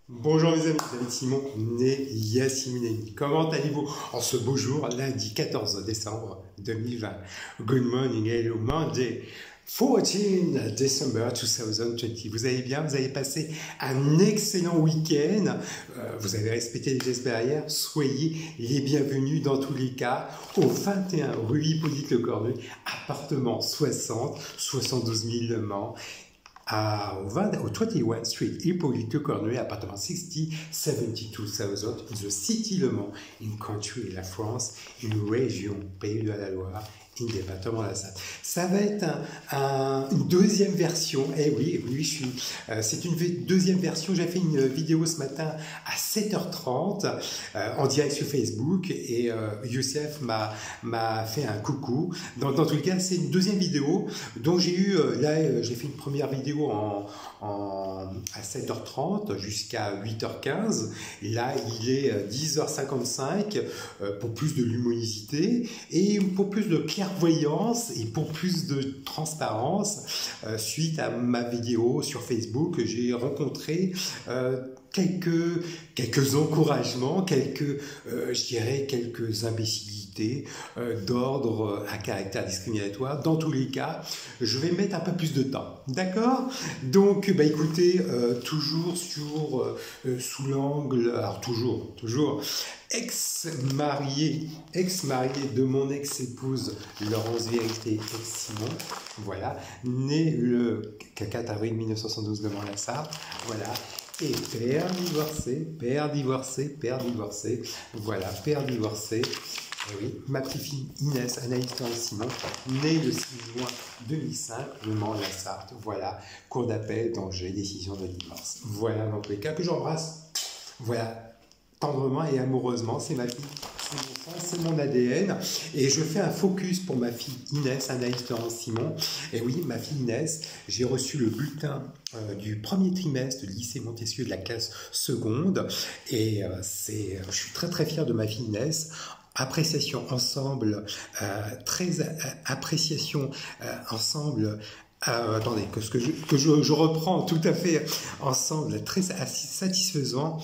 Bonjour mes amis, c'est Simon, né Yassimine. Comment allez-vous en ce beau jour, lundi 14 décembre 2020? Good morning, hello, Monday, 14 December 2020. Vous allez bien? Vous avez passé un excellent week-end. Vous avez respecté les gestes barrières. Soyez les bienvenus dans tous les cas au 21 rue Hippolyte Lecornu, appartement 60, 72 000 Le Mans. Au 21 Street, Hippolyte Lecornu, appartement 60, 72,000, in the city Le Mans, in country, la France, une région, pays de la Loire, in département la Sarthe. Ça va être une deuxième version. C'est une deuxième version. J'ai fait une vidéo ce matin à 7h30 en direct sur Facebook et Youssef m'a fait un coucou. Dans tous les cas, c'est une deuxième vidéo. Donc j'ai eu, j'ai fait une première vidéo à 7h30 jusqu'à 8h15. Là, il est 10h55 pour plus de luminosité et pour plus de clairvoyance et pour plus de transparence. Suite à ma vidéo sur Facebook, j'ai rencontré quelques encouragements, je dirais quelques imbécilités d'ordre à caractère discriminatoire. Dans tous les cas, je vais mettre un peu plus de temps. D'accord? Donc, écoutez, toujours sous l'angle, alors toujours, ex-marié de mon ex-épouse Laurence Vérité, ex-Simon, voilà, né le 4 avril 1972 de Mont-la-Sarthe, voilà. Et père divorcé, voilà, père divorcé. Et oui, ma petite-fille Inès Anaïs Simon, née le 6 juin 2005, Le Mans-la-Sarthe, voilà, cour d'appel, danger, décision de divorce. Voilà, dans tous les cas, que j'embrasse, voilà, tendrement et amoureusement, c'est ma fille. C'est mon sang, c'est mon ADN. Et je fais un focus pour ma fille Inès, Anaïs Simon. Et oui, ma fille Inès, j'ai reçu le bulletin du premier trimestre du lycée Montesquieu de la classe seconde. Et je suis très très fier de ma fille Inès. Appréciation ensemble, appréciation ensemble. Attendez, que je reprends tout à fait ensemble, très satisfaisant,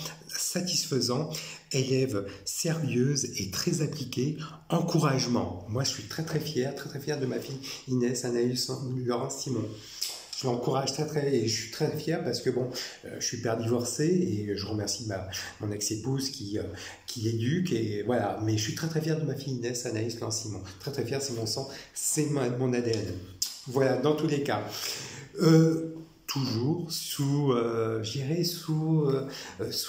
élève sérieuse et très appliquée, encouragement. Moi, je suis très très fier de ma fille Inès Anaïs Laurence Simon. Je l'encourage et je suis très fier parce que bon, je suis père divorcé et je remercie mon ex-épouse qui l'éduque et voilà. Mais je suis très fier de ma fille Inès Anaïs Laurence Simon. Très fier, c'est mon sang, c'est mon ADN. Voilà, dans tous les cas. Toujours sous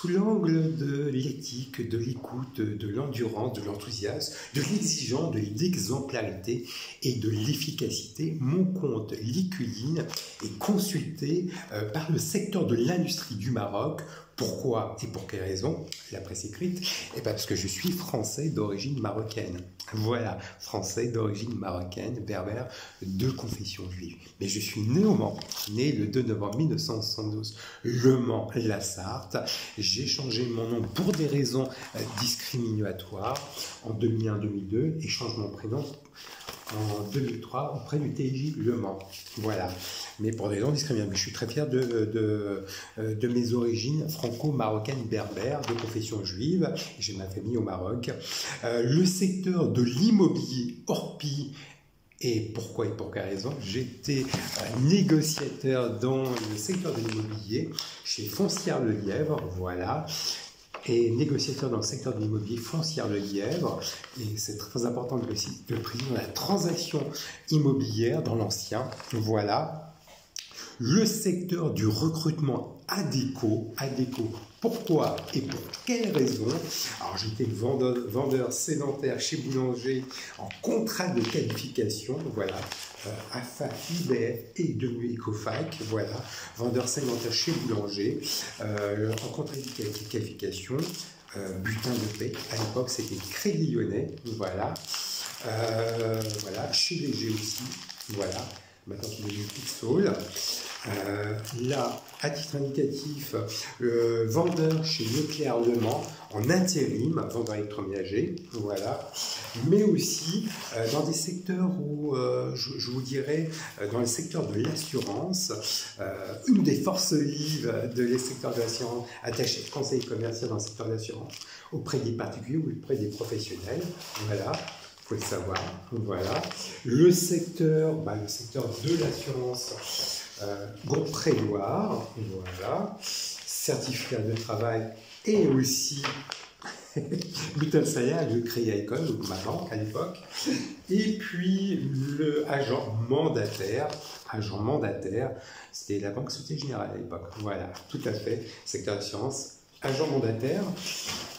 l'angle de l'éthique, de l'écoute, de l'endurance, de l'enthousiasme, de l'exigence, de l'exemplarité et de l'efficacité. Mon compte Liculine est consulté par le secteur de l'industrie du Maroc. Pourquoi et pour quelle raison? La presse écrite, et parce que je suis français d'origine marocaine. Voilà, français d'origine marocaine, berbère, de confession juive. Mais je suis né au Mans, né le 2 novembre 1972, Le Mans, la Sarthe. J'ai changé mon nom pour des raisons discriminatoires en 2001-2002 et change mon prénom en 2003 auprès du TJ Le Mans. Voilà. Mais pour des raisons discriminatoires. Je suis très fier de mes origines franco-marocaines berbères, de confession juive. J'ai ma famille au Maroc. Le secteur de l'immobilier Orpi. Et pourquoi et pour quelle raison? J'étais négociateur dans le secteur de l'immobilier chez Foncière Le Lièvre. Voilà. Et négociateur dans le secteur de l'immobilier Foncière Le Lièvre. Et c'est très important de préciser la transaction immobilière dans l'ancien. Voilà. Le secteur du recrutement ADECO. Pourquoi et pour quelles raisons? Alors j'étais vendeur sédentaire chez Boulanger en contrat de qualification, voilà, AFA, IBF et devenu Ecofac, voilà, vendeur sédentaire chez Boulanger, en contrat de qualification, bulletin de paie, à l'époque c'était Crédit Lyonnais, voilà, voilà, chez Léger aussi, voilà. Maintenant, il est devenu Pixel. Là, à titre indicatif, vendeur chez Leclerc Le Mans en intérim, vendeur électroménager, voilà. Mais aussi dans des secteurs où, je vous dirais, dans le secteur de l'assurance, une des forces vives de les secteurs de l'assurance, attaché de conseil commercial dans le secteur de l'assurance, auprès des particuliers ou auprès des professionnels, voilà. Il faut le savoir, voilà. Le secteur de l'assurance, groupe Préloire, voilà, certificat de travail et aussi bulletin de salaire que je créais à l'école, donc ma banque à l'époque, et puis le agent mandataire, c'était la Banque Société Générale à l'époque, voilà, tout à fait, secteur d'assurance, agent mandataire.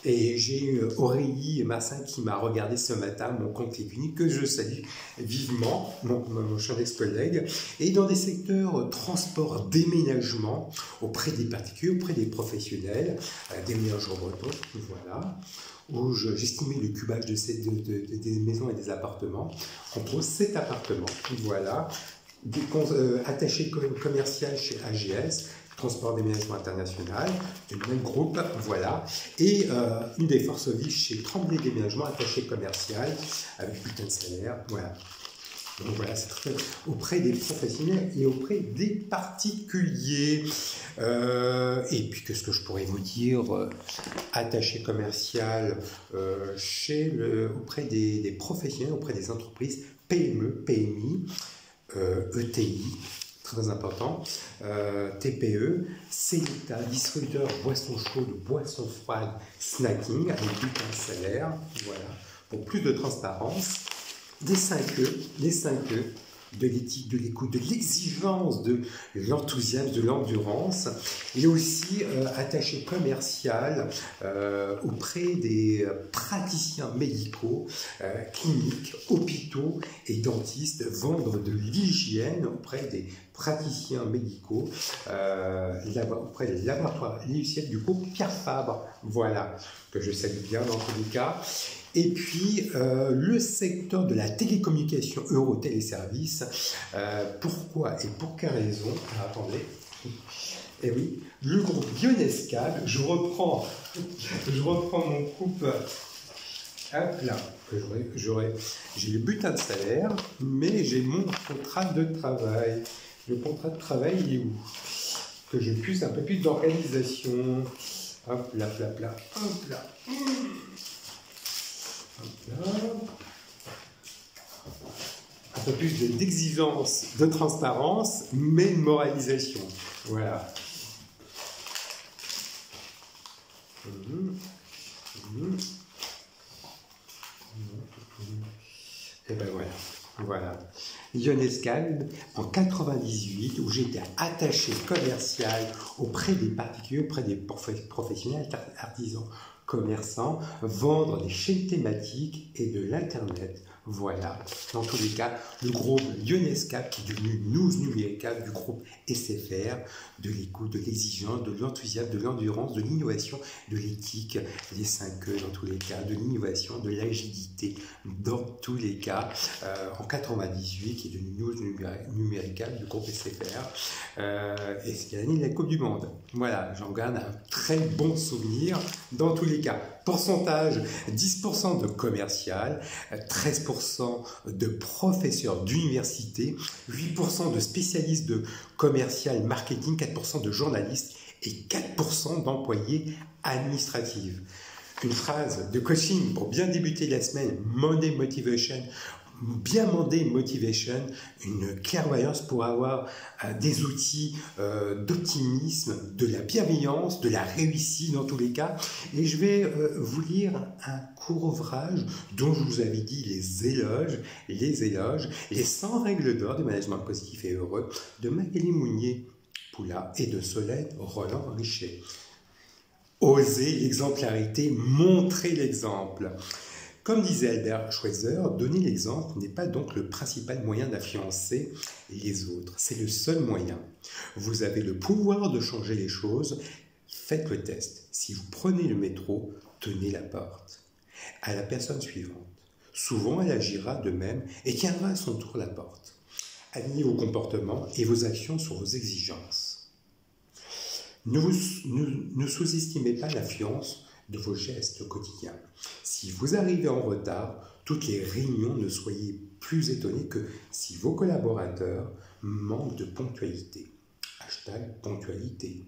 Et j'ai eu Aurélie Massin qui m'a regardé ce matin, mon compte unique, que je salue vivement, mon cher ex-collègue, et dans des secteurs transport, déménagement, auprès des particuliers, auprès des professionnels, déménageurs bretons, voilà, où j'estimais le cubage des maisons et des appartements. On pose 7 appartements, voilà, attaché commercial chez AGS, Transport Déménagement International, du même groupe, voilà, et une des forces vives chez Tremblay Déménagement, attaché commercial, avec bulletin de salaire, voilà. Donc voilà, c'est très auprès des professionnels et auprès des particuliers. Et puis, qu'est-ce que je pourrais vous dire, attaché commercial auprès des professionnels, auprès des entreprises PME, PMI, ETI, très important, TPE, CELITA, distributeur boissons chaudes, boissons froides, snacking, avec bulletin de salaire, voilà, pour plus de transparence, des 5E, de l'éthique, de l'écoute, de l'exigence, de l'enthousiasme, de l'endurance, et aussi attaché commercial auprès des praticiens médicaux, cliniques, hôpitaux et dentistes, vendre de l'hygiène auprès des praticiens médicaux, auprès des laboratoires logiciels du groupe Pierre Fabre, voilà, que je salue bien dans tous les cas. Et puis, le secteur de la télécommunication Eurotéléservices, pourquoi et pour quelle raison? Attendez, et oui, le groupe Ionescable, je reprends mon groupe, hop là, j'ai le bulletin de salaire, mais j'ai mon contrat de travail. Le contrat de travail, il est où? Que je puisse un peu plus d'organisation, hop là, hop là. Un peu plus d'exigence, de transparence, mais de moralisation. Voilà. Et ben voilà. Voilà. Ionescable en 98, où j'étais attaché commercial auprès des particuliers, auprès des professionnels, artisans, commerçants, vendre des chaînes thématiques et de l'Internet. Voilà, dans tous les cas, le groupe Ionescable qui est devenu News Numérica du groupe SFR, de l'écoute, de l'exigence, de l'enthousiasme, de l'endurance, de l'innovation, de l'éthique, les 5E dans tous les cas, de l'innovation, de l'agilité dans tous les cas, en 98 qui est devenu News Numérica du groupe SFR, et c'est l'année de la Coupe du Monde. Voilà, j'en garde un très bon souvenir dans tous les cas. Pourcentage, 10% de commercial, 13% de professeurs d'université, 8% de spécialistes de commercial marketing, 4% de journalistes et 4% d'employés administratifs. Une phrase de coaching pour bien débuter la semaine, Monday Motivation. Bien Monday Motivation, une clairvoyance pour avoir des outils d'optimisme, de la bienveillance, de la réussite dans tous les cas. Et je vais vous lire un court ouvrage dont je vous avais dit les 100 règles d'or du management positif et heureux de Magali Mounier-Poula et de Solène Roland-Richet. Oser l'exemplarité, montrer l'exemple. Comme disait Albert Schweitzer, donner l'exemple n'est pas donc le principal moyen d'influencer les autres, c'est le seul moyen. Vous avez le pouvoir de changer les choses, faites le test. Si vous prenez le métro, tenez la porte à la personne suivante. Souvent, elle agira de même et tiendra à son tour la porte. Alignez vos comportements et vos actions sur vos exigences. Ne sous-estimez pas l'influence de vos gestes quotidiens. Si vous arrivez en retard, toutes les réunions, ne soyez plus étonnés que si vos collaborateurs manquent de ponctualité. #ponctualité.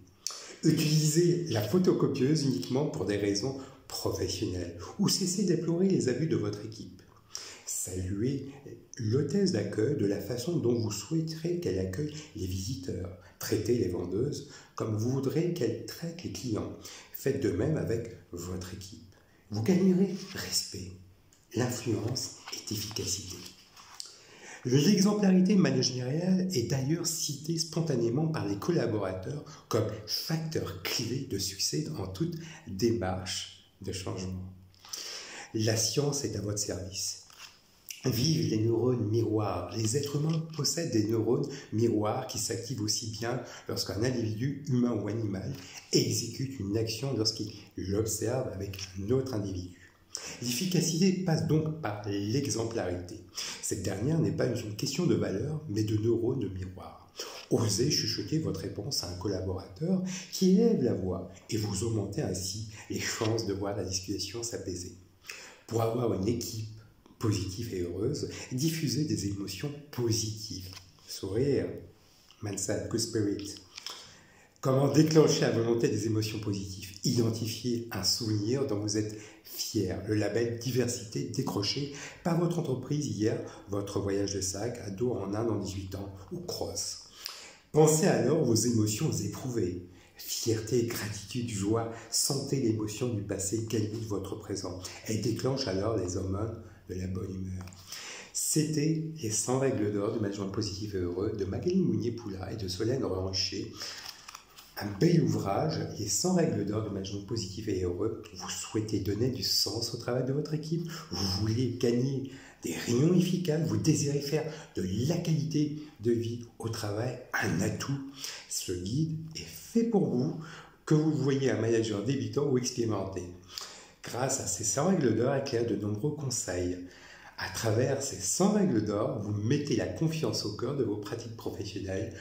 Utilisez la photocopieuse uniquement pour des raisons professionnelles ou cessez déplorer les abus de votre équipe. Saluez l'hôtesse d'accueil de la façon dont vous souhaiterez qu'elle accueille les visiteurs. Traitez les vendeuses comme vous voudrez qu'elles traitent les clients. Faites de même avec votre équipe. Vous gagnerez respect. L'influence est efficacité. L'exemplarité managériale est d'ailleurs citée spontanément par les collaborateurs comme facteur clé de succès en toute démarche de changement. La science est à votre service. Vivent les neurones miroirs. Les êtres humains possèdent des neurones miroirs qui s'activent aussi bien lorsqu'un individu, humain ou animal, exécute une action lorsqu'il l'observe avec un autre individu. L'efficacité passe donc par l'exemplarité. Cette dernière n'est pas une question de valeur, mais de neurones miroirs. Osez chuchoter votre réponse à un collaborateur qui élève la voix et vous augmentez ainsi les chances de voir la discussion s'apaiser. Pour avoir une équipe positive et heureuse, diffusez des émotions positives. Sourire, Mansa, good spirit. Comment déclencher la volonté des émotions positives? Identifiez un souvenir dont vous êtes fier. Le label diversité décroché par votre entreprise hier, votre voyage de sac à dos en Inde en 18 ans ou cross. Pensez alors vos émotions éprouvées. Fierté, gratitude, joie, sentez l'émotion du passé qui anime votre présent. Elle déclenche alors les hormones de la bonne humeur. C'était les 100 règles d'or du management positif et heureux de Magali Mounier-Poula et de Solène Rocher. Un bel ouvrage, les 100 règles d'or du management positif et heureux. Vous souhaitez donner du sens au travail de votre équipe, vous voulez gagner des réunions efficaces, vous désirez faire de la qualité de vie au travail un atout. Ce guide est fait pour vous, que vous voyez un manager débutant ou expérimenté. Grâce à ces 100 règles d'or, il y a de nombreux conseils. À travers ces 100 règles d'or, vous mettez la confiance au cœur de vos pratiques professionnelles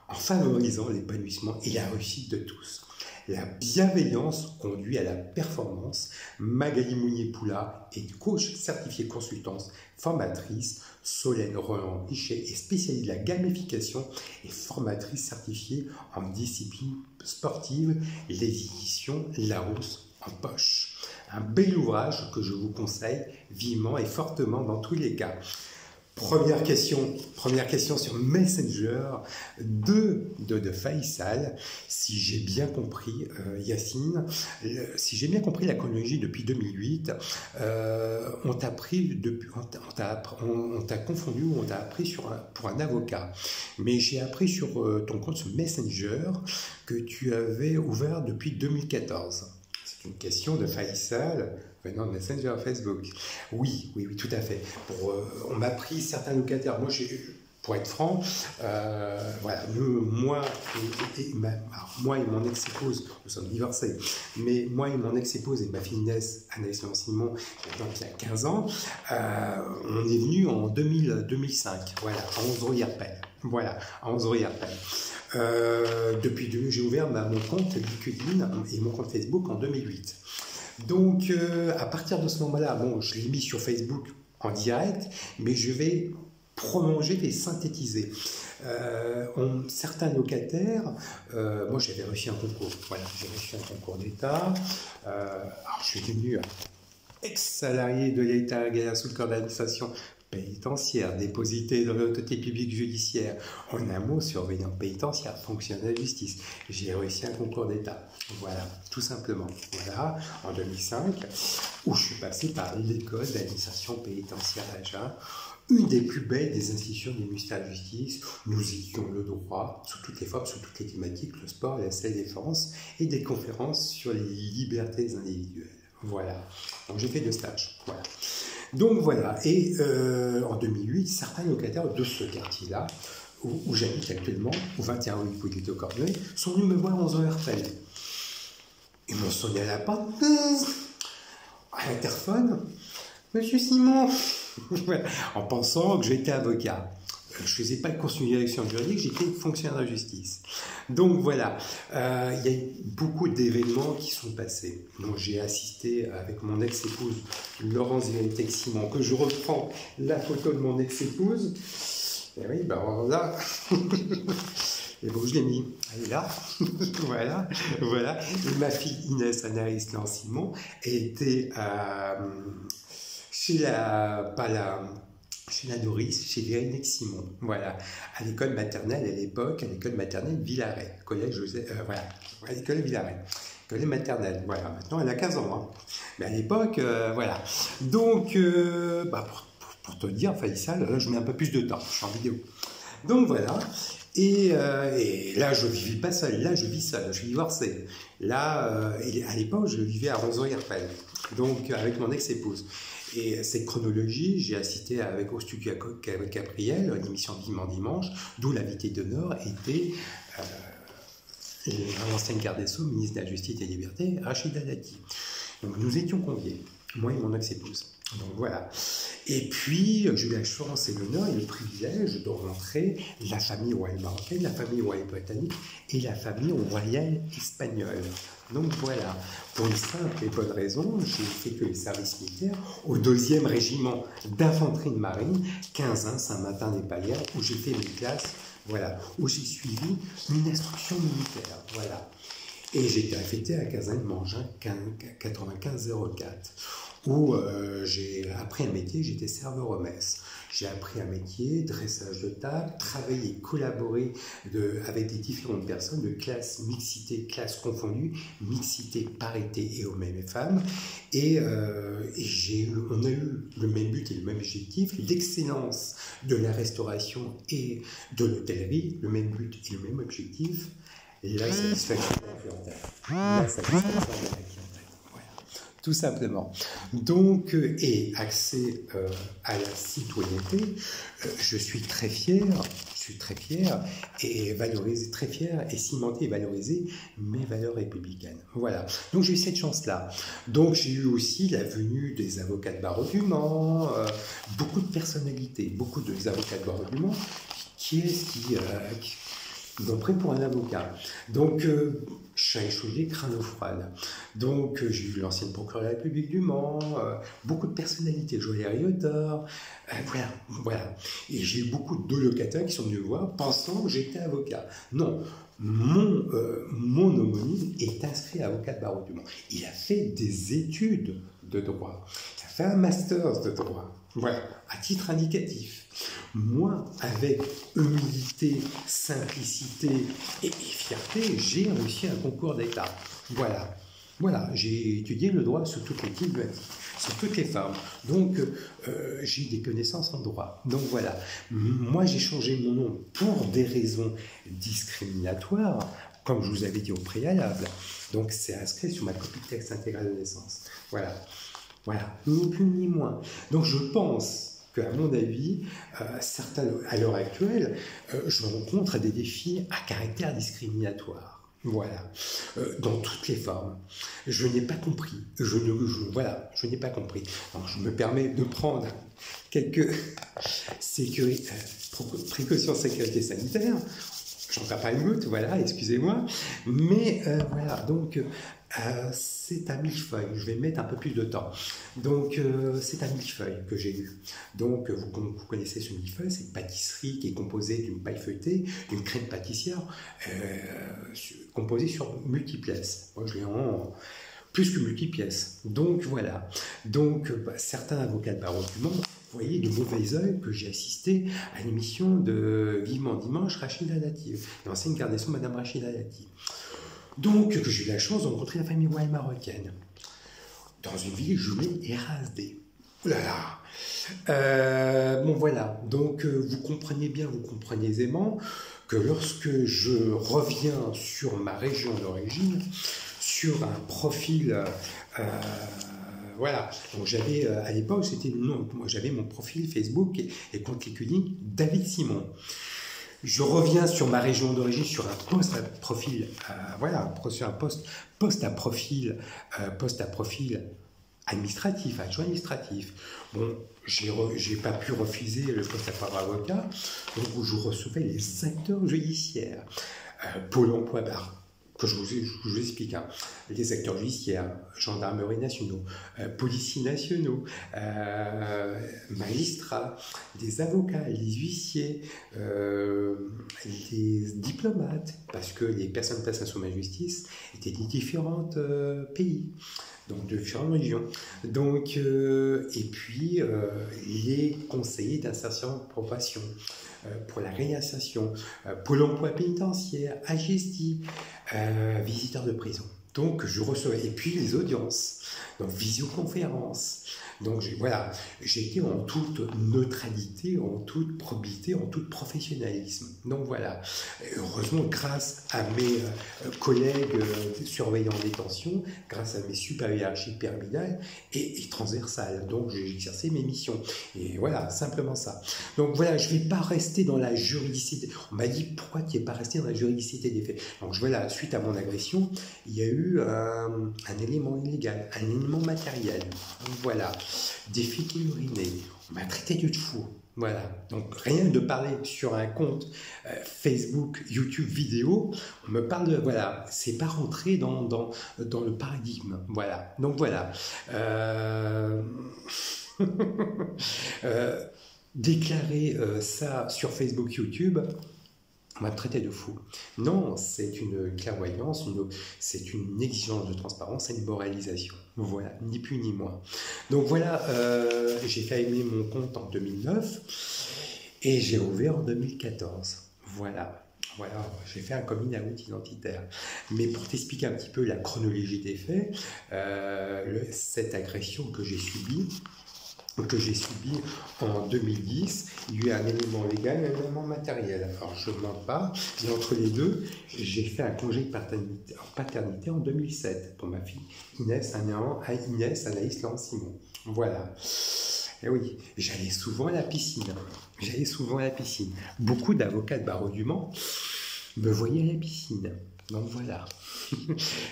en favorisant l'épanouissement et la réussite de tous. La bienveillance conduit à la performance. Magali Mounier-Poula est coach certifiée consultante, formatrice. Solène Roland-Pichet est spécialiste de la gamification et formatrice certifiée en discipline sportive. Les éditions Larousse en poche. Un bel ouvrage que je vous conseille vivement et fortement dans tous les cas. Première question sur Messenger de Faisal. Si j'ai bien compris, Yacine, si j'ai bien compris la chronologie depuis 2008, on t'a confondu ou on t'a appris pour un avocat. Mais j'ai appris sur ton compte sur Messenger que tu avais ouvert depuis 2014. C'est une question de Faisal venant de Messenger Facebook. Oui, tout à fait. On m'a pris certains locataires. Moi, pour être franc, voilà, moi et mon ex-épouse, nous sommes divorcés, mais moi et mon ex-épouse et ma fille Inès, Anaïs Simon, donc il y a 15 ans, on est venu en 2005, voilà, à 11 rue Herpel. Voilà, à 11 rue Herpel. J'ai ouvert mon compte LinkedIn et mon compte Facebook en 2008. Donc, à partir de ce moment-là, bon, je l'ai mis sur Facebook en direct, mais je vais prolonger et synthétiser. Certains locataires, moi j'avais réussi un concours, voilà, j'ai réussi un concours d'État, alors je suis devenu ex-salarié de l'État sous le corps d'administration pénitentiaire, déposité dans l'autorité publique judiciaire, en un mot, surveillant pénitentiaire, fonctionnaire de justice. J'ai réussi un concours d'État. Voilà, tout simplement. Voilà, en 2005, où je suis passé par l'école d'administration pénitentiaire d'Agen, une des plus belles des institutions du ministère de la Justice. Nous étudions le droit sous toutes les formes, sous toutes les thématiques, le sport, la défense, et des conférences sur les libertés individuelles. Voilà, donc j'ai fait 2 stages. Voilà. Donc voilà, et en 2008, certains locataires de ce quartier-là, où j'habite actuellement, au 21 rue Hippolyte Corneille, sont venus me voir en 11 Herpel. Ils m'ont sonné à la porte, à l'interphone, Monsieur Simon, en pensant que j'étais avocat. je ne faisais pas le cours de direction juridique, j'étais fonctionnaire de justice. Donc voilà, il y a eu beaucoup d'événements qui sont passés. Donc j'ai assisté avec mon ex-épouse Laurence Vérité-Simon, que je reprends la photo de mon ex-épouse. Et oui, ben là, et bon, je l'ai mis, elle est là, voilà, voilà. Et ma fille Inès Anaïs Simon était chez chez la Doris, chez Véronique Simon, voilà, à l'école maternelle à l'époque, à l'école maternelle Villaret, collège Joseph, voilà, à l'école Villaret, école maternelle, voilà, maintenant elle a 15 ans, hein. Mais à l'époque, voilà. Donc, pour te dire, Faisal, là je mets un peu plus de temps, je suis en vidéo. Donc voilà, et là je ne vis pas seul, là je vis seul, je suis divorcé. Là, à l'époque, je vivais à Roseau-Herpel, donc avec mon ex-épouse. Et cette chronologie, j'ai assisté au studio Gabriel, l'émission Vivement Dimanche, d'où l'invité d'honneur était l'ancienne garde des Sceaux, ministre de la Justice et des Libertés, Rachida Dati. Donc nous étions conviés, moi et mon ex-épouse. Donc voilà. Et puis, j'ai eu la chance et l'honneur et le privilège de rencontrer la famille royale marocaine, la famille royale britannique et la famille royale espagnole. Donc voilà, pour une simple et bonne raison, j'ai fait que les services militaires au 2e régiment d'infanterie de marine, 15 Saint-Martin-des-Palières, où j'ai fait mes classes, voilà, où j'ai suivi une instruction militaire, voilà. Et j'ai été affecté à la caserne de Mangin 9504, où j'ai appris un métier, j'étais serveur au mess. J'ai appris un métier, dressage de table, travailler, collaborer avec des différentes personnes de classe, mixité, classe confondue, mixité, parité et hommes et femmes. Et on a eu le même but et le même objectif, l'excellence de la restauration et de l'hôtellerie, le même but et le même objectif, la satisfaction de la clientèle. La satisfaction de la clientèle. Tout simplement. Donc, et accès à la citoyenneté, je suis très fier et valorisé, très fier et cimenter et valoriser mes valeurs républicaines. Voilà. Donc j'ai eu cette chance-là. Donc j'ai eu aussi la venue des avocats de barreau du Mans, beaucoup de personnalités, beaucoup de avocats de barreau du Mans, qui m'ont pris pour un avocat. Donc, je suis échaudé, crâne au froid. Donc, j'ai eu l'ancienne procureure de la République du Mans, beaucoup de personnalités, Joël Riotor, voilà. Et j'ai eu beaucoup de locataires qui sont venus me voir pensant que j'étais avocat. Non, mon homonyme est inscrit avocat de barreau du Mans. Il a fait des études de droit. Il a fait un master de droit. Voilà, à titre indicatif. Moi, avec humilité, simplicité et fierté, j'ai réussi un concours d'État. Voilà, j'ai étudié le droit sous toutes les types, sur toutes les formes. Donc, j'ai des connaissances en droit. Donc voilà, moi j'ai changé mon nom pour des raisons discriminatoires, comme je vous avais dit au préalable. Donc c'est inscrit sur ma copie de texte intégrale de naissance. Voilà, ni plus ni moins. Donc je pense qu'à mon avis, certains, à l'heure actuelle, je rencontre des défis à caractère discriminatoire. Voilà, dans toutes les formes. Je n'ai pas compris. Je n'ai pas compris. Alors, je me permets de prendre quelques précautions de sécurité sanitaire. J'en perds pas une goutte, voilà, excusez-moi. Mais voilà, donc c'est un millefeuille. Je vais mettre un peu plus de temps. Donc c'est un millefeuille que j'ai eu. Donc vous connaissez ce millefeuille, c'est une pâtisserie qui est composée d'une paille feuilletée, d'une crème pâtissière composée sur multipièces. Moi je l'ai en plus que multipièces. Donc voilà. Donc certains avocats de barreau du Mans, vous voyez de mauvais œil que j'ai assisté à l'émission de Vivement Dimanche, Rachida Dati, l'ancienne garde des Sceaux, Madame Rachida Dati. Donc, que j'ai eu la chance de rencontrer la famille royale marocaine dans une ville jumelée Erasdé. Oh là là. Bon voilà, donc vous comprenez aisément que lorsque je reviens sur ma région d'origine, sur un profil... voilà, donc j'avais à l'époque, j'avais mon profil Facebook et compte LinkedIn David Simon. Je reviens sur ma région d'origine, sur un poste à profil, sur un poste à profil administratif, adjoint administratif. Bon, j'ai pas pu refuser le poste à part avocat, donc je recevais les acteurs judiciaires. Pôle emploi, que je vous explique, hein. Les acteurs judiciaires, gendarmerie nationaux, policiers nationaux, magistrats, des avocats, les huissiers, les diplomates, parce que les personnes placées sous ma justice étaient des différents pays, donc de différentes régions. Donc, et puis les conseillers d'insertion en probation, pour la réinsertion, Pôle emploi pénitentiaire, AGESTI, visiteurs de prison. Donc je recevais, et puis les audiences, donc visioconférence. Donc voilà, j'étais en toute neutralité, en toute probité, en tout professionnalisme. Donc voilà, heureusement grâce à mes collègues surveillants en détention, grâce à mes supérieurs hiérarchiques pyramidales et transversales, donc j'ai exercé mes missions. Et voilà, simplement ça. Donc voilà, je ne vais pas rester dans la juridicité. On m'a dit, pourquoi tu n'es pas resté dans la juridicité des faits? Donc voilà, suite à mon agression, il y a eu un élément illégal, un élément matériel. Donc voilà. Déféqué, uriné, on m'a traité de fou. Voilà, donc rien de parler sur un compte Facebook, YouTube vidéo, on me parle de, voilà, c'est pas rentré dans le paradigme, voilà, donc voilà. Déclarer ça sur Facebook, YouTube, on m'a traité de fou. Non, c'est une clairvoyance, c'est une exigence de transparence, c'est une moralisation. Voilà, ni plus ni moins. Donc voilà, j'ai fermé mon compte en 2009 et j'ai ouvert en 2014. Voilà. Voilà, j'ai fait un coming out identitaire. Mais pour t'expliquer un petit peu la chronologie des faits, cette agression que j'ai subie en 2010, il y a eu un élément légal et un élément matériel. Alors je ne mens pas, mais entre les deux, j'ai fait un congé de paternité en 2007 pour ma fille Inès Anaïs Laurence Simon. Voilà. Et oui, j'allais souvent à la piscine. Beaucoup d'avocats de barreau du Mans me voyaient à la piscine. Donc voilà.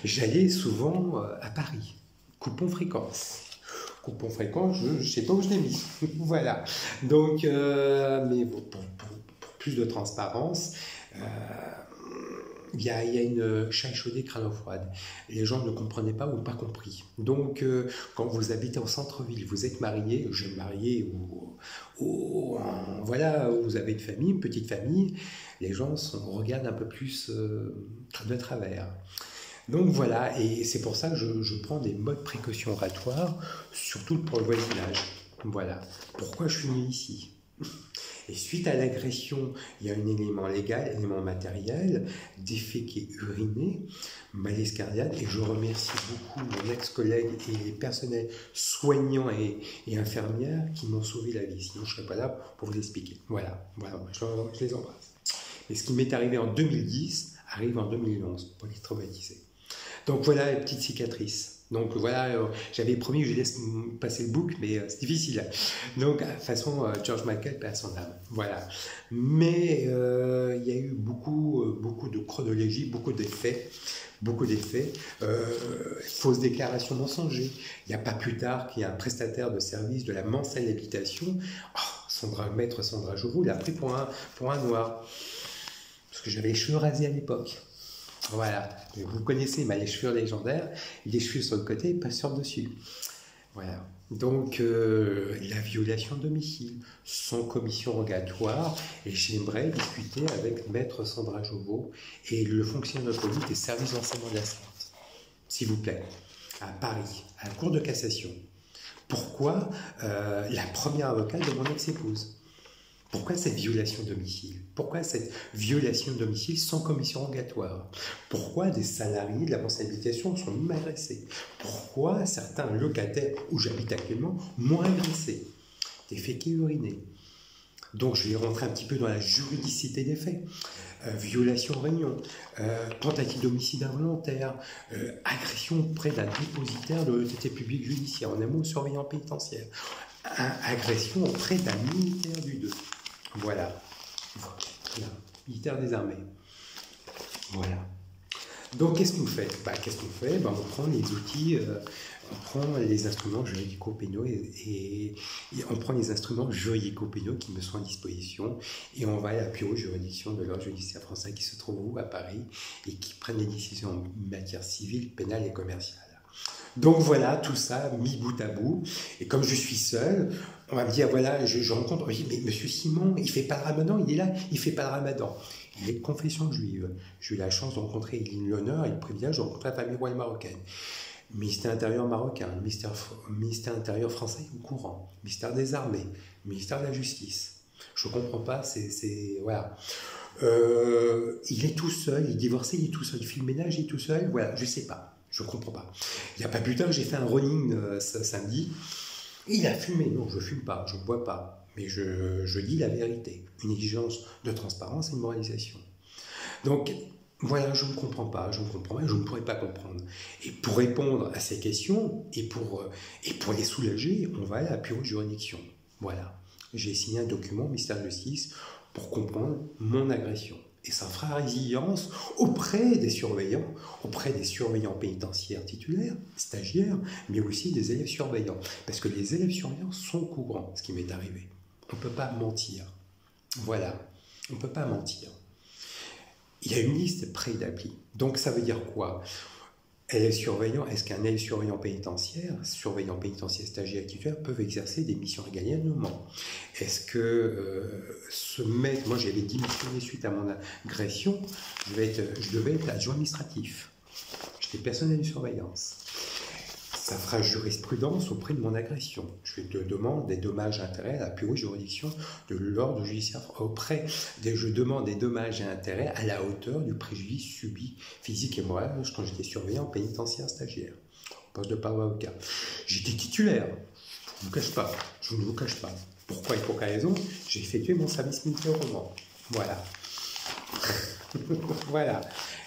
J'allais souvent à Paris. Coupons fréquence. Je ne sais pas où je l'ai mis. Voilà. Donc, mais pour plus de transparence, il y a une chasse chaude crâne froide. Les gens ne comprenaient pas ou pas compris. Donc, quand vous habitez au centre-ville, vous êtes marié, jeune marié, ou voilà, vous avez une petite famille, les gens regardent un peu plus de travers. Donc voilà, et c'est pour ça que je prends des modes précautions oratoires, surtout pour le voisinage. Voilà. Pourquoi je suis venu ici? Et suite à l'agression, il y a un élément légal, un élément matériel, déféqué, uriné, malaise cardiaque, et je remercie beaucoup mon ex-collègue et les personnels soignants et infirmières qui m'ont sauvé la vie. Sinon, je ne serais pas là pour vous expliquer. Voilà, je les embrasse. Et ce qui m'est arrivé en 2010 arrive en 2011 pour les traumatiser. Donc voilà les petites cicatrices. Donc voilà, j'avais promis que je laisse passer le book, mais c'est difficile. Donc, de toute façon, George Michael perd son âme. Voilà. Mais il y a eu beaucoup de chronologie, beaucoup d'effets. Fausses déclarations mensongères. Il n'y a pas plus tard qu'il y a un prestataire de service de la Mansell Habitation. Maître Sandra Jourou l'a pris pour un noir. Parce que j'avais les cheveux rasés à l'époque. Voilà, vous connaissez les cheveux légendaires, les cheveux sur le côté et pas sur le dessus. Voilà, donc la violation de domicile, sans commission rogatoire, et j'aimerais discuter avec Maître Sandra Jourou et le fonctionnaire de police des services d'enseignement de la santé, s'il vous plaît, à Paris, à la Cour de cassation. Pourquoi la première avocate de mon ex-épouse? Pourquoi cette violation de domicile? Pourquoi cette violation de domicile sans commission rogatoire? Pourquoi des salariés de la Mansell Habitation sont agressés? Pourquoi certains locataires où j'habite actuellement m'ont agressé? Des faits qui urinés. Donc je vais rentrer un petit peu dans la juridicité des faits. Violation en réunion, tentative d'homicide involontaire, agression auprès d'un dépositaire de l'autorité publique judiciaire, en un mot surveillant pénitentiaire, agression auprès d'un militaire du 2. Voilà, militaire des armées. Voilà. Donc, qu'est-ce qu'on fait? Qu'est-ce qu'on fait? On prend les outils, on prend les instruments juridico-pénaux et on prend les instruments juridico-pénaux qui me sont à disposition et on va à la plus haute juridiction de l'ordre judiciaire français qui se trouve où? À Paris et qui prennent les décisions en matière civile, pénale et commerciale. Donc voilà, tout ça mis bout à bout. Et comme je suis seul, on va me dire, voilà, je rencontre, on me dit, mais monsieur Simon, il fait pas le ramadan, il est là, il fait pas le ramadan. Il est de confession juive. J'ai eu la chance de rencontrer, l'honneur et le privilège de rencontrer la famille royale marocaine. Ministère intérieur marocain, ministère intérieur français au courant, ministère des armées, ministère de la justice. Je ne comprends pas, voilà. Il est tout seul, il est divorcé, il est tout seul, il fait le ménage, il est tout seul, voilà, je ne sais pas. Je ne comprends pas. Il n'y a pas plus tard, j'ai fait un running samedi. Il a fumé. Non, je ne fume pas, je ne bois pas. Mais je dis la vérité. Une exigence de transparence et de moralisation. Donc, voilà, je ne comprends pas, je ne comprends pas, je ne pourrais pas comprendre. Et pour répondre à ces questions, et pour les soulager, on va à la plus haute juridiction. Voilà. J'ai signé un document au ministère de la Justice pour comprendre mon agression. Et ça fera résilience auprès des surveillants pénitentiaires titulaires, stagiaires, mais aussi des élèves surveillants. Parce que les élèves surveillants sont au courant de ce qui m'est arrivé. On ne peut pas mentir. Voilà, on ne peut pas mentir. Il y a une liste préétablie. Donc ça veut dire quoi? Est-ce qu'un élève surveillant pénitentiaire stagiaire titulaire peuvent exercer des missions régaliennes? Non. Est-ce que ce maître, moi j'avais démissionné suite à mon agression, je devais être adjoint administratif. J'étais personnel de surveillance. Ça fera jurisprudence auprès de mon agression. Je demande des dommages et intérêts à la plus haute juridiction de l'ordre judiciaire. Je demande des dommages et intérêts à la hauteur du préjudice subi physique et moral quand j'étais surveillant pénitentiaire stagiaire, au poste de parole avocat. J'étais titulaire, je ne vous cache pas. Pourquoi et pour quelle raison? J'ai effectué mon service militaire au Mans. Voilà. Voilà.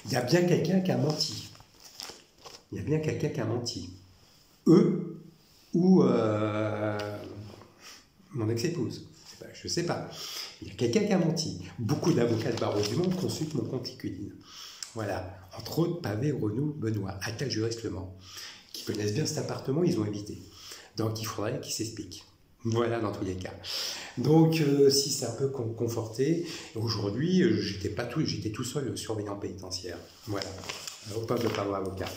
Il y a bien quelqu'un qui a menti. Eux ou mon ex-épouse. Je ne sais pas. Il y a quelqu'un qui a menti. Beaucoup d'avocats de barreau du monde consultent mon compte LinkedIn. Voilà. Entre autres, Pavé, Renaud, Benoît, attaque juriste Le Mans, qui connaissent bien cet appartement, ils ont habité. Donc il faudrait qu'ils s'expliquent. Voilà, dans tous les cas. Donc, si ça peut conforter, aujourd'hui, j'étais tout seul surveillant pénitentiaire. Voilà, au poste de parole avocat.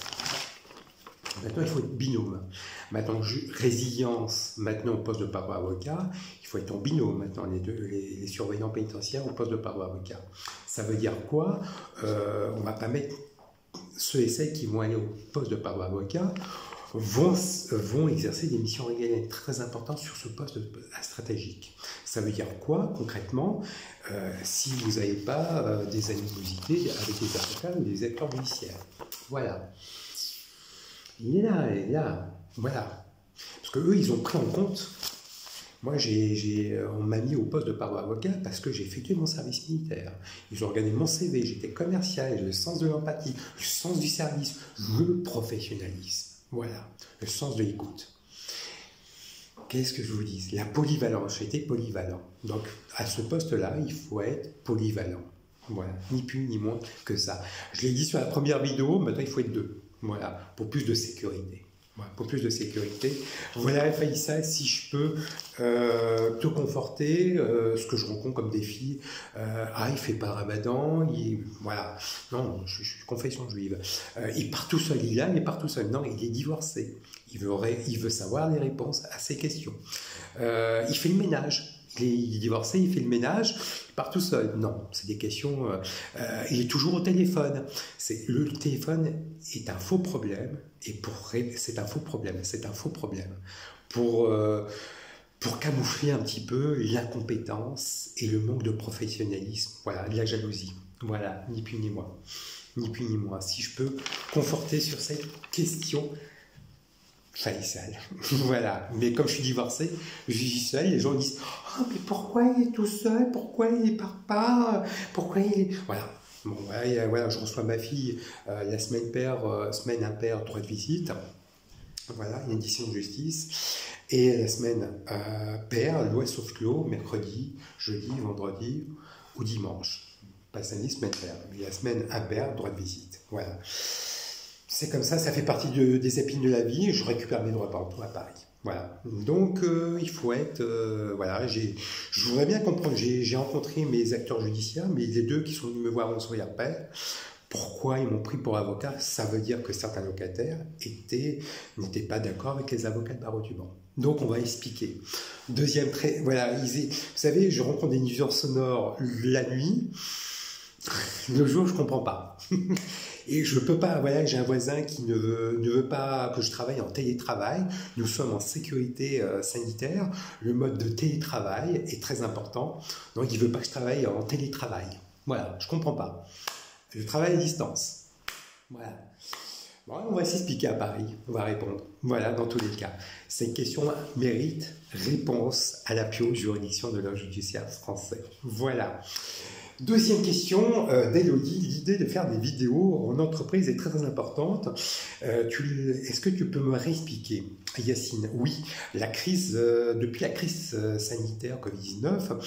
Maintenant, il faut être binôme. Maintenant, résilience, maintenant, au poste de parole avocat, il faut être en binôme, maintenant, les surveillants pénitentiaires au poste de parole avocat. Ça veut dire quoi? On ne va pas mettre ceux et celles qui vont aller au poste de parole avocat vont exercer des missions régaliennes très importantes sur ce poste stratégique. Ça veut dire quoi, concrètement, si vous n'avez pas des animosités avec les avocats ou les acteurs judiciaires? Voilà. Il est là, voilà. Parce qu'eux, ils ont pris en compte. Moi, on m'a mis au poste de parole avocat parce que j'ai effectué mon service militaire. Ils ont regardé mon CV, j'étais commercial, j'ai le sens de l'empathie, le sens du service, le professionnalisme. Voilà, le sens de l'écoute. Qu'est-ce que je vous dis? La polyvalence, j'étais polyvalent. Donc, à ce poste-là, il faut être polyvalent. Voilà, ni plus ni moins que ça. Je l'ai dit sur la première vidéo, maintenant il faut être deux. Voilà, pour plus de sécurité. Voilà, pour plus de sécurité. Voilà, Faïssa, si je peux te conforter, ce que je rencontre comme défi, il fait pas ramadan, voilà, non, je suis confession juive. Il part tout seul, il part tout seul. Non, il est divorcé. Il veut savoir les réponses à ces questions. Il fait le ménage. Il est divorcé, il fait le ménage, il part tout seul. Non, c'est des questions... il est toujours au téléphone. Le téléphone est un faux problème, et c'est un faux problème. Pour camoufler un petit peu l'incompétence et le manque de professionnalisme, voilà, de la jalousie. Voilà, ni plus ni moins. Ni plus ni moins. Si je peux conforter sur cette question... Faïsal. Voilà. Mais comme je suis divorcé, je suis seul, les gens disent « Oh, mais pourquoi il est tout seul? Pourquoi il ne part pas? Pourquoi il est... » Voilà. Bon, voilà, je reçois ma fille la semaine impaire, droit de visite. Voilà, une édition de justice. Et la semaine paire, loi sauf clos, mercredi, jeudi, vendredi ou dimanche. Pas samedi, semaine paire. Mais la semaine impaire, droit de visite. Voilà. C'est comme ça fait partie des épines de la vie. Je récupère mes droits partout à Paris. Voilà. Donc, il faut être... voilà, je voudrais bien comprendre. J'ai rencontré mes acteurs judiciaires, mais les deux qui sont venus me voir en soirée après. Pourquoi ils m'ont pris pour avocat? Ça veut dire que certains locataires n'étaient pas d'accord avec les avocats de barreau du banc. Donc, on va expliquer. Deuxième trait, voilà, vous savez, je rencontre des nuisances sonores la nuit. Le jour, je comprends pas. Et je peux pas, voilà, j'ai un voisin qui ne veut pas que je travaille en télétravail. Nous sommes en sécurité sanitaire. Le mode de télétravail est très important. Donc, il veut pas que je travaille en télétravail. Voilà, je comprends pas. Je travaille à distance. Voilà. Bon, on va s'expliquer à Paris. On va répondre. Voilà, dans tous les cas. Cette question mérite réponse à la plus haute juridiction de l'ordre judiciaire français. Voilà. Deuxième question d'Élodie, l'idée de faire des vidéos en entreprise est très, très importante. Est-ce que tu peux me réexpliquer, Yacine? Oui, depuis la crise sanitaire Covid-19,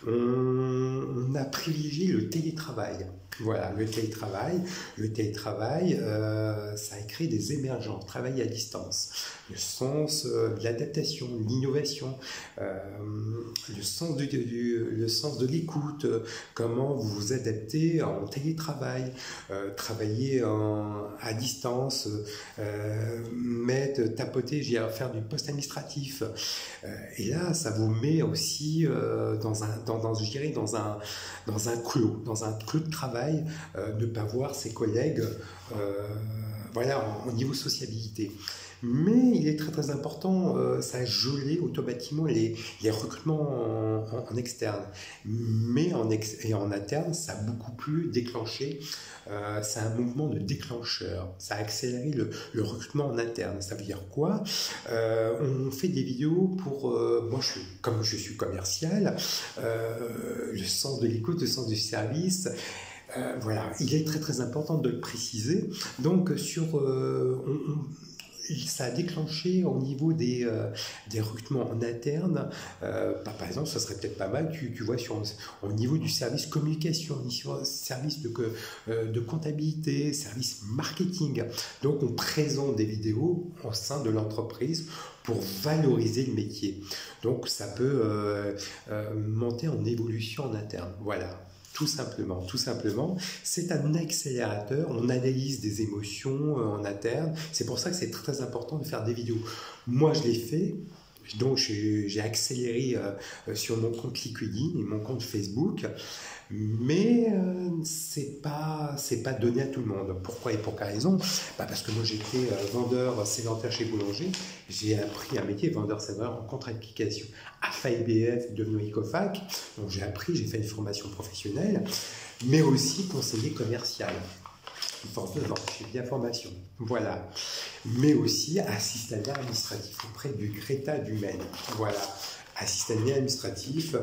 on a privilégié le télétravail. Voilà, le télétravail, ça a créé des émergences, travail à distance, le sens de l'adaptation, de l'innovation, le sens de l'écoute, comment vous vous adaptez en télétravail, travailler à distance, tapoter, faire du poste administratif. Et là, ça vous met aussi dans un clos de travail, ne pas voir ses collègues voilà, au niveau sociabilité. Mais il est très très important, ça a gelé automatiquement les recrutements en externe. Mais en interne, ça a beaucoup plus déclenché, c'est un mouvement de déclencheur. Ça a accéléré le recrutement en interne. Ça veut dire quoi? On fait des vidéos pour... moi, comme je suis commercial, le sens de l'écoute, le sens du service... voilà, il est très très important de le préciser. Donc ça a déclenché au niveau des recrutements en interne. Par exemple, ça serait peut-être pas mal, tu vois, au niveau du service communication, service de comptabilité, service marketing. Donc, on présente des vidéos au sein de l'entreprise pour valoriser le métier. Donc, ça peut monter en évolution en interne. Voilà. Tout simplement, c'est un accélérateur. On analyse des émotions en interne. C'est pour ça que c'est très important de faire des vidéos. Moi, je l'ai fait. Donc, j'ai accéléré sur mon compte LinkedIn et mon compte Facebook. Mais c'est pas donné à tout le monde. Pourquoi et pour quelle raison? Parce que moi j'étais vendeur sédentaire chez Boulanger, j'ai appris un métier vendeur sédentaire en contre-application AFA IBF de Ecofac. Donc j'ai fait une formation professionnelle, mais aussi conseiller commercial. Une force de vente, j'ai bien formation. Voilà. Mais aussi assistant administratif auprès du Greta du Maine. Voilà. Assistant administratif,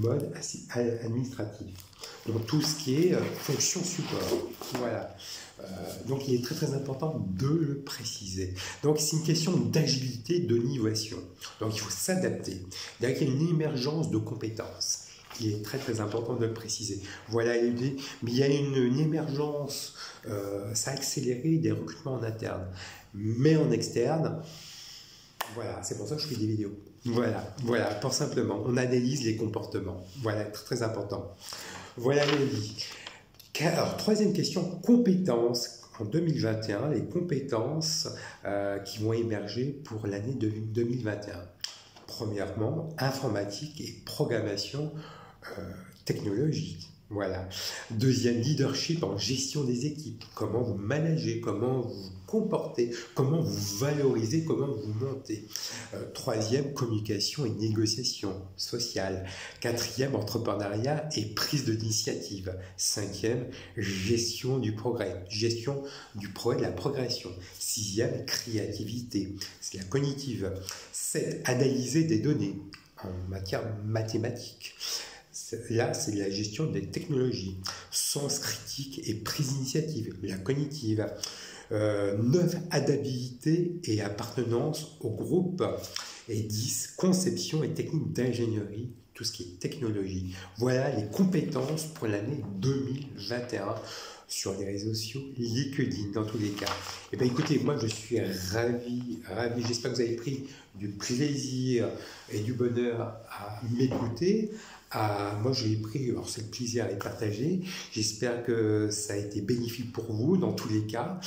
mode administratif. Donc tout ce qui est fonction support. Voilà. Donc il est très très important de le préciser. Donc c'est une question d'agilité, de d'innovation. Donc il faut s'adapter. Il y a une émergence de compétences. Il est très très important de le préciser. Voilà l'idée. Mais il y a une émergence, ça a accéléré des recrutements en interne. Mais en externe, voilà, c'est pour ça que je fais des vidéos. Voilà, pour simplement, on analyse les comportements. Voilà, très très important. Voilà Elodie. Alors, troisième question, compétences. En 2021, les compétences qui vont émerger pour l'année 2021. Premièrement, informatique et programmation technologique. Voilà. Deuxième, leadership en gestion des équipes. Comment vous managez, comment vous vous comportez, comment vous valorisez, comment vous montez. Troisième, communication et négociation sociale. Quatrième, entrepreneuriat et prise d'initiative. Cinquième, gestion du progrès. Gestion du progrès, de la progression. Sixième, créativité. C'est la cognitive. 7, analyser des données en matière mathématique. Là, c'est la gestion des technologies, sens critique et prise d'initiative, la cognitive. 9, adaptabilité et appartenance au groupe. Et 10, conception et technique d'ingénierie, tout ce qui est technologie. Voilà les compétences pour l'année 2021 sur les réseaux sociaux, LinkedIn dans tous les cas. Et bien écoutez, moi je suis ravi, j'espère que vous avez pris du plaisir et du bonheur à m'écouter. Moi j'ai pris, alors c'est le plaisir à les partager, j'espère que ça a été bénéfique pour vous dans tous les cas.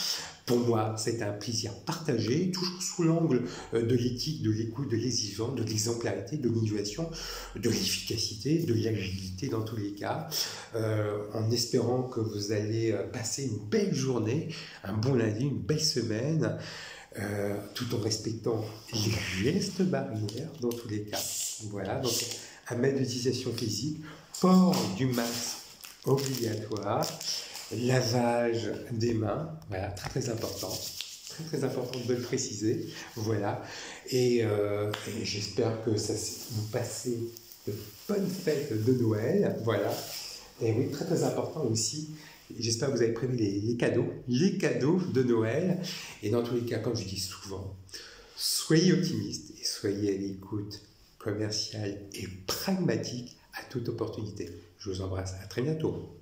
Pour moi, c'est un plaisir partagé, toujours sous l'angle de l'éthique, de l'écoute, de l'exigence, de l'exemplarité, de l'innovation, de l'efficacité, de l'agilité dans tous les cas, en espérant que vous allez passer une belle journée, un bon lundi, une belle semaine, tout en respectant les gestes barrières dans tous les cas. Voilà, donc 1 mètre de distanciation physique, port du masque obligatoire, lavage des mains, voilà, très important, très important de le préciser, voilà, et j'espère que vous passez de bonnes fêtes de Noël, voilà, et oui, très important aussi, j'espère que vous avez prévu les cadeaux de Noël, et dans tous les cas, comme je dis souvent, soyez optimistes et soyez à l'écoute commerciale et pragmatique à toute opportunité. Je vous embrasse, à très bientôt.